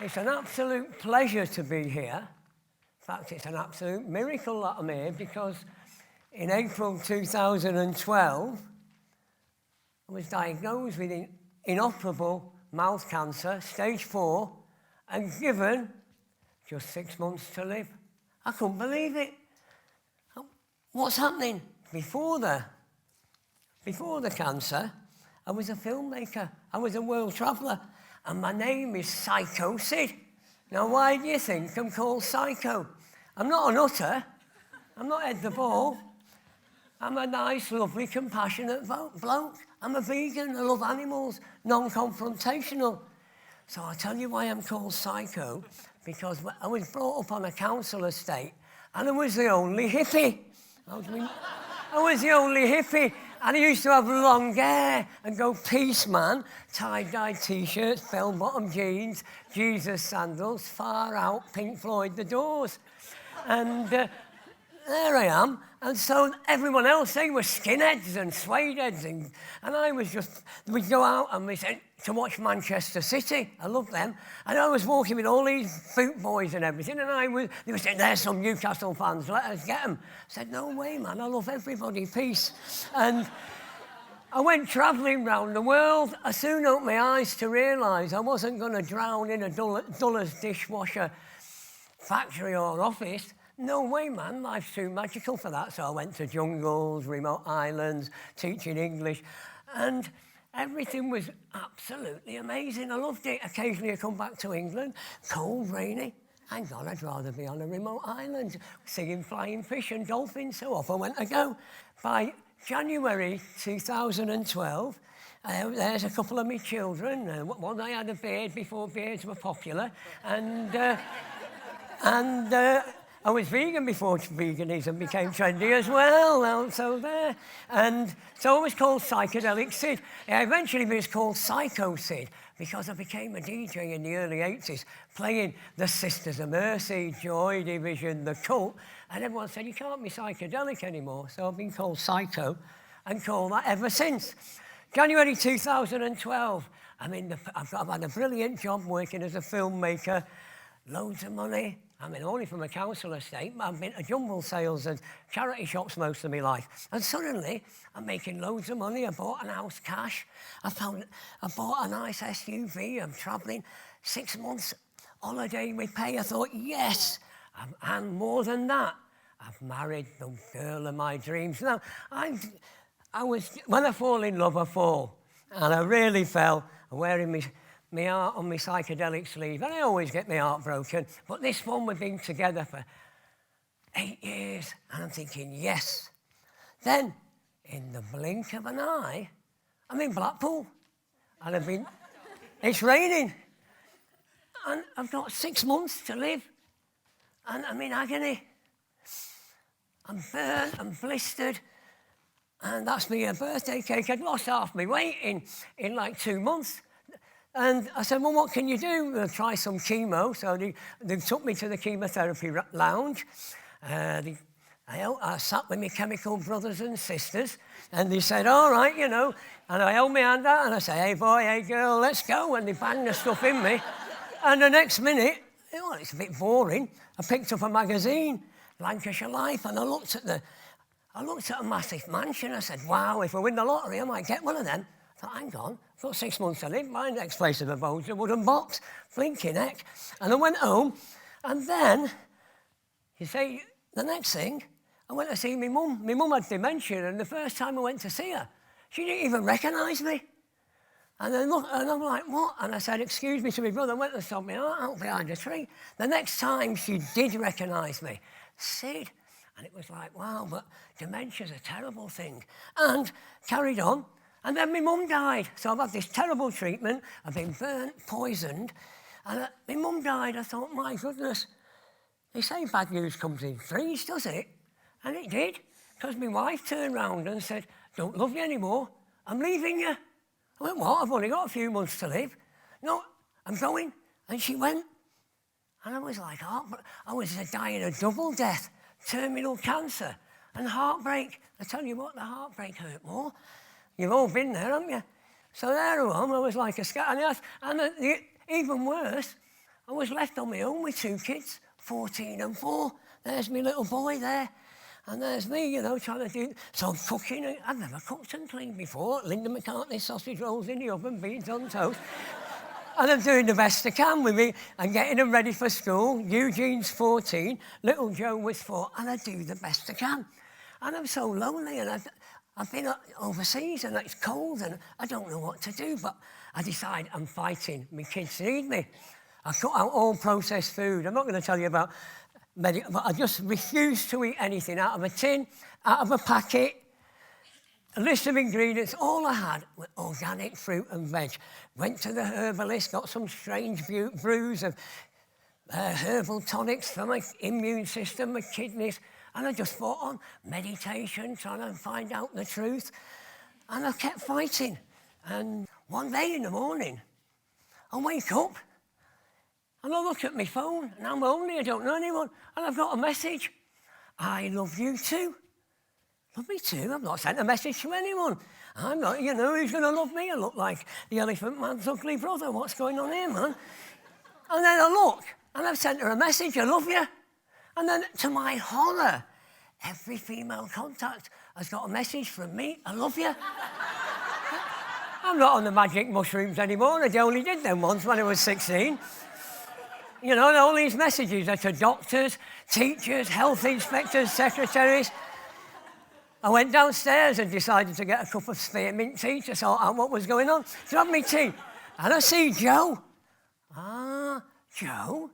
It's an absolute pleasure to be here. In fact, it's an absolute miracle that I'm here because in April 2012, I was diagnosed with inoperable mouth cancer, stage 4, and given just 6 months to live. I couldn't believe it. What's happening? Before the cancer, I was a filmmaker. I was a world traveller. And my name is Psycho Sid. Now, why do you think I'm called Psycho? I'm not an utter. I'm not Ed the Ball. I'm a nice, lovely, compassionate bloke. I'm a vegan. I love animals. Non-confrontational. So I'll tell you why I'm called Psycho. Because I was brought up on a council estate, and I was the only hippie. I was the only hippie. And I used to have long hair and go peace man, tie-dye T-shirts, bell-bottom jeans, Jesus sandals, Far Out, Pink Floyd, The Doors. And there I am. And so everyone else, they were skinheads and suede heads. And I was just, we'd go out and we said, to watch Manchester City. I loved them. And I was walking with all these boot boys and everything. And they were saying, there's some Newcastle fans, let us get them. I said, no way, man, I love everybody, peace. And I went travelling round the world. I soon opened my eyes to realise I wasn't going to drown in a Duller's dishwasher factory or office. No way, man, life's too magical for that. So I went to jungles, remote islands, teaching English, and everything was absolutely amazing. I loved it. Occasionally I come back to England, cold, rainy. Thank God, I'd rather be on a remote island, seeing flying fish and dolphins, so off I went to go. By January 2012, there's a couple of my children. One, I had a beard before beards were popular, and I was vegan before veganism became trendy as well, so there. And so I was called Psychedelic Sid. I eventually was called Psycho Sid because I became a DJ in the early 80s, playing the Sisters of Mercy, Joy Division, The Cult, and everyone said, you can't be psychedelic anymore. So I've been called Psycho and called that ever since. January 2012, I've had a brilliant job working as a filmmaker, loads of money. Only from a council estate, I've been to jumble sales and charity shops most of my life. And suddenly, I'm making loads of money. I bought an house cash. I bought a nice SUV. I'm travelling 6 months holiday with pay. I thought, yes. And more than that, I've married the girl of my dreams. Now, when I fall in love, I fall. And I really fell wearing my heart on my psychedelic sleeve. And I always get my heart broken. But this one, we've been together for 8 years. And I'm thinking, yes. Then, in the blink of an eye, I'm in Blackpool. And it's raining. And I've got 6 months to live. And I'm in agony. I'm burnt, I'm blistered. And that's my birthday cake. I'd lost half my weight in like 2 months. And I said, well, what can you do? We'll try some chemo. So they took me to the chemotherapy lounge. I sat with my chemical brothers and sisters, and they said, all right, you know. And I held my hand out, and I said, hey, boy, hey, girl, let's go. And they banged the stuff in me. And the next minute, well, it's a bit boring. I picked up a magazine, Lancashire Life, and I looked at a massive mansion. I said, wow, if I win the lottery, I might get one of them. I thought, hang on, I've got 6 months to live. My next place of abode's a wooden box. Blinking heck. And I went home, and then, you see, the next thing, I went to see my mum. My mum had dementia, and the first time I went to see her, she didn't even recognise me. And then look, and I'm like, what? And I said, excuse me to my brother. I went and sobbed my heart out behind a tree. The next time, she did recognise me. Sid. And it was like, wow, but dementia's a terrible thing. And carried on. And then my mum died. So I've had this terrible treatment. I've been burnt, poisoned. And my mum died. I thought, my goodness. They say bad news comes in threes, does it? And it did. Because my wife turned round and said, don't love you anymore. I'm leaving you. I went, what? I've only got a few months to live. No, I'm going. And she went. And I was like, I was dying a double death, terminal cancer, and heartbreak. I tell you what, the heartbreak hurt more. You've all been there, haven't you? So there I was like a scat. And even worse, I was left on my own with 2 kids, 14 and 4. There's my little boy there. And there's me, you know, trying to do... So I'm cooking. I've never cooked and cleaned before. Linda McCartney sausage rolls in the oven, beans on toast. And I'm doing the best I can with me and getting them ready for school. Eugene's 14, little Joe was 4, and I do the best I can. And I'm so lonely, and I've been overseas, and it's cold, and I don't know what to do, but I decide I'm fighting. My kids need me. I cut out all processed food. I'm not going to tell you about... but I just refuse to eat anything out of a tin, out of a packet. A list of ingredients, all I had were organic fruit and veg. Went to the herbalist, got some strange brews of herbal tonics for my immune system, my kidneys, and I just fought on meditation, trying to find out the truth. And I kept fighting. And one day in the morning, I wake up, and I look at my phone, and I'm lonely, I don't know anyone, and I've got a message. I love you too. Love me too? I've not sent a message to anyone. I'm not, you know, who's going to love me? I look like the Elephant Man's ugly brother. What's going on here, man? And then I look, and I've sent her a message, I love you. And then, to my horror, every female contact has got a message from me, I love you. I'm not on the magic mushrooms anymore. I only did them once when I was 16. You know, all these messages are to doctors, teachers, health inspectors, secretaries. I went downstairs and decided to get a cup of spearmint tea to sort out what was going on. To have me tea. And I see Joe. Ah, Joe?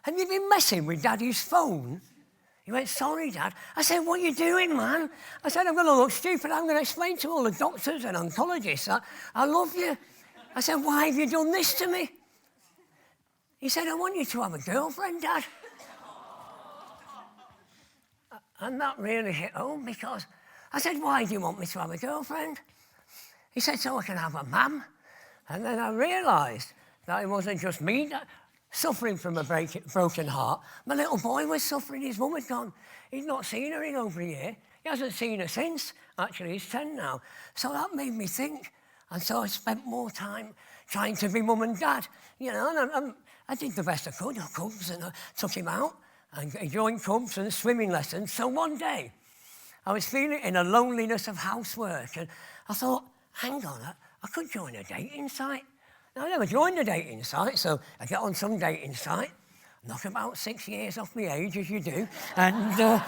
Have you been messing with Daddy's phone? He went, sorry, Dad. I said, what are you doing, man? I said, I'm going to look stupid. I'm going to explain to all the doctors and oncologists that I love you. I said, why have you done this to me? He said, I want you to have a girlfriend, Dad. And that really hit home because I said, why do you want me to have a girlfriend? He said, so I can have a mum. And then I realised that it wasn't just me suffering from a broken heart. My little boy was suffering. His mum had gone. He'd not seen her in over a year. He hasn't seen her since. Actually, he's 10 now. So that made me think. And so I spent more time trying to be mum and dad. You know, and I did the best I could. I cubs, and I took him out and he joined cubs and swimming lessons. So one day, I was feeling in a loneliness of housework, and I thought, hang on, I could join a dating site. Now, I never joined a dating site, so I get on some dating site, knock about 6 years off my age, as you do, and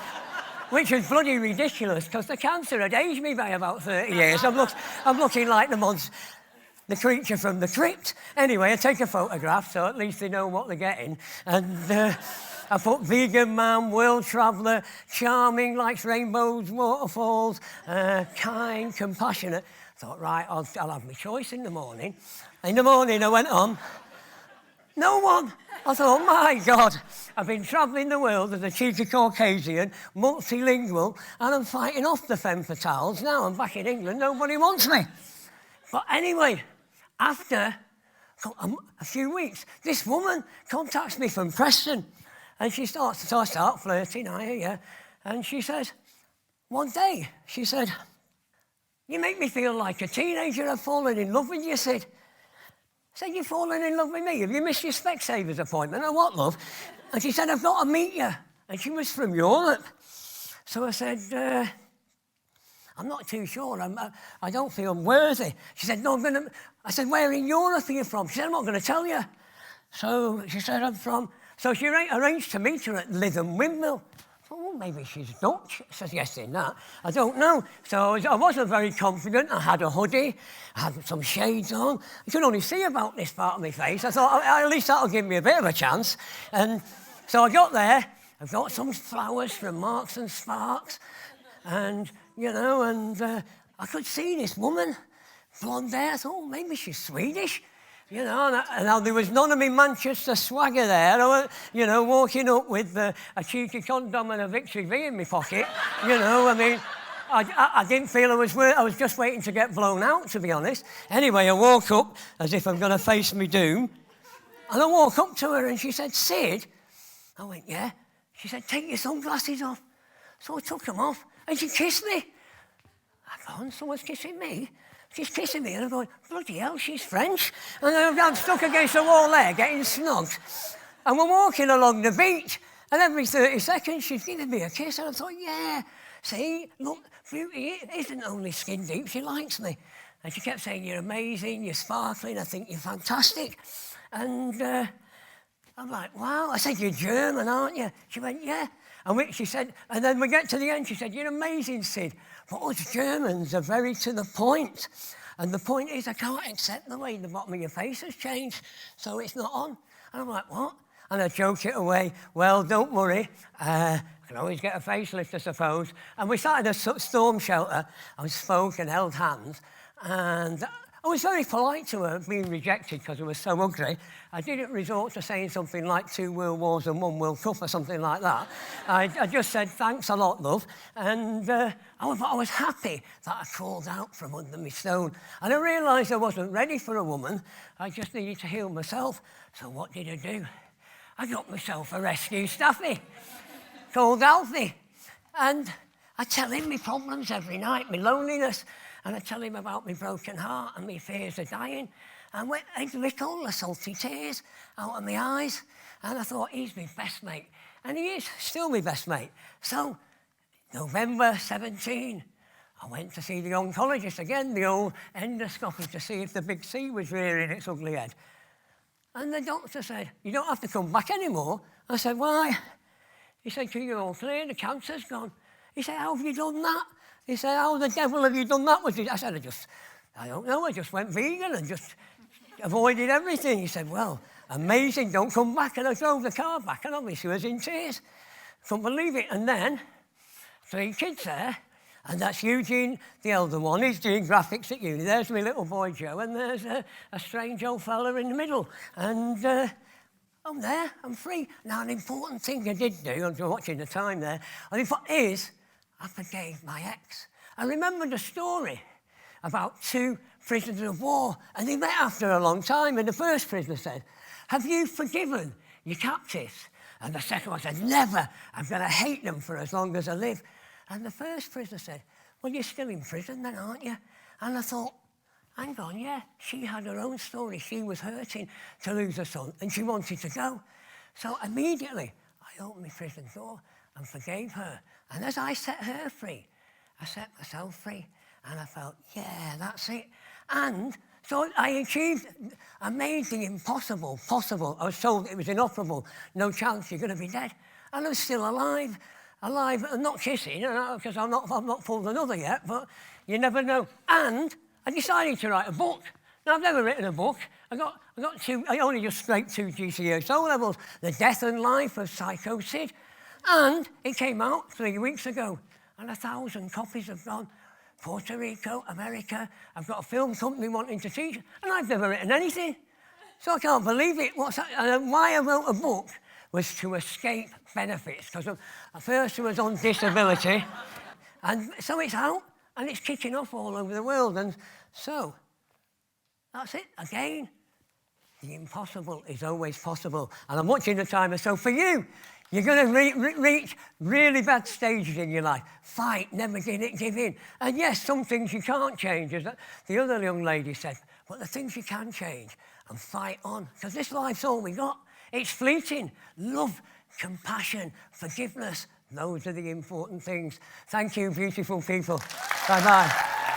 which was bloody ridiculous, because the cancer had aged me by about 30 years. I'm looking like the creature from the crypt. Anyway, I take a photograph, so at least they know what they're getting, and... I put vegan man, world traveller, charming, likes rainbows, waterfalls, kind, compassionate. Thought, right, I'll have my choice in the morning. In the morning, I went on. No one. I thought, my God, I've been travelling the world as a cheeky Caucasian, multilingual, and I'm fighting off the femme fatales. Now I'm back in England, nobody wants me. But anyway, after a few weeks, this woman contacts me from Preston. And she starts, so I start flirting, yeah. And she says, one day, she said, you make me feel like a teenager. I've fallen in love with you, Sid. I said, you've fallen in love with me? Have you missed your Specsavers appointment? Or what, love? And she said, I've got to meet you. And she was from Europe. So I said, I'm not too sure. I don't feel worthy. She said, no, I said, where in Europe are you from? She said, I'm not going to tell you. So she said, I'm from... So she arranged to meet her at Lytham Windmill. Oh, maybe she's Dutch. Says yes in that. I don't know. So I wasn't very confident. I had a hoodie. I had some shades on. You could only see about this part of my face. I thought, at least that'll give me a bit of a chance. And so I got there. I got some flowers from Marks and Sparks. And, you know, I could see this woman, blonde hair. I thought, oh, maybe she's Swedish. You know, and there was none of me Manchester swagger there. I went, you know, walking up with a cheeky condom and a Victory V in my pocket. You know, I mean, I didn't feel I was just waiting to get blown out, to be honest. Anyway, I woke up as if I'm going to face me doom. And I walked up to her and she said, Sid? I went, yeah. She said, take your sunglasses off. So I took them off and she kissed me. I gone, someone's kissing me? She's kissing me, and I'm going, bloody hell, she's French. And I'm stuck against the wall there, getting snogged. And we're walking along the beach, and every 30 seconds she's giving me a kiss, and I thought, yeah, see, look, beauty isn't only skin deep, she likes me. And she kept saying, you're amazing, you're sparkling, I think you're fantastic. And I'm like, wow. I said, you're German, aren't you? She went, yeah. She said, and then we get to the end, she said, you're amazing, Sid, but us Germans are very to the point. And the point is, I can't accept the way the bottom of your face has changed, so it's not on. And I'm like, what? And I joke it away, well, don't worry, I can always get a facelift, I suppose. And we sat in a storm shelter, and spoke and held hands, and I was very polite to her, being rejected because I was so ugly. I didn't resort to saying something like 2 World Wars and 1 World Cup or something like that. I just said, thanks a lot, love. And I was happy that I crawled out from under my stone. And I realised I wasn't ready for a woman. I just needed to heal myself. So what did I do? I got myself a rescue staffy called Alfie. And I tell him my problems every night, my loneliness. And I tell him about my broken heart and my fears of dying. And I'd lick all the salty tears out of my eyes. And I thought, he's my best mate. And he is still my best mate. So, November 17, I went to see the oncologist again, the old endoscopy, to see if the big C was rearing its ugly head. And the doctor said, you don't have to come back anymore. I said, why? He said, you're all clear, the cancer's gone. He said, how have you done that? He said, how the devil have you done that with it? I said, I don't know, I just went vegan and just avoided everything. He said, well, amazing, don't come back. And I drove the car back, and obviously I was in tears. Couldn't believe it. And then, 3 kids there, and that's Eugene, the elder one. He's doing graphics at uni. There's my little boy, Joe, and there's a strange old fella in the middle. And I'm there, I'm free. Now, an important thing I did do, I'm watching the time there, is I forgave my ex. I remembered a story about 2 prisoners of war, and they met after a long time, and the first prisoner said, have you forgiven your captives? And the second one said, never, I'm going to hate them for as long as I live. And the first prisoner said, well, you're still in prison then, aren't you? And I thought, hang on, yeah, she had her own story. She was hurting to lose her son, and she wanted to go. So immediately, I opened my prison door and forgave her. And as I set her free, I set myself free. And I felt, yeah, that's it. And so I made the impossible possible. I was told it was inoperable. No chance, you're going to be dead. And I'm still alive. And not kissing, because I'm not pulled another yet, but you never know. And I decided to write a book. Now, I've never written a book. I only just scraped 2 GCSE levels, The Death and Life of Psycho Sid. And it came out 3 weeks ago, and 1,000 copies have gone. Puerto Rico, America, I've got a film company wanting to teach, and I've never written anything. So I can't believe it. And why I wrote a book was to escape benefits, because at first I was on disability, and so it's out, and it's kicking off all over the world. And so, that's it, again. The impossible is always possible. And I'm watching the timer, so for you, you're going to reach really bad stages in your life. Fight, never give in. And yes, some things you can't change, as the other young lady said, but the things you can change, and fight on, because this life's all we got. It's fleeting. Love, compassion, forgiveness, those are the important things. Thank you, beautiful people. Bye-bye.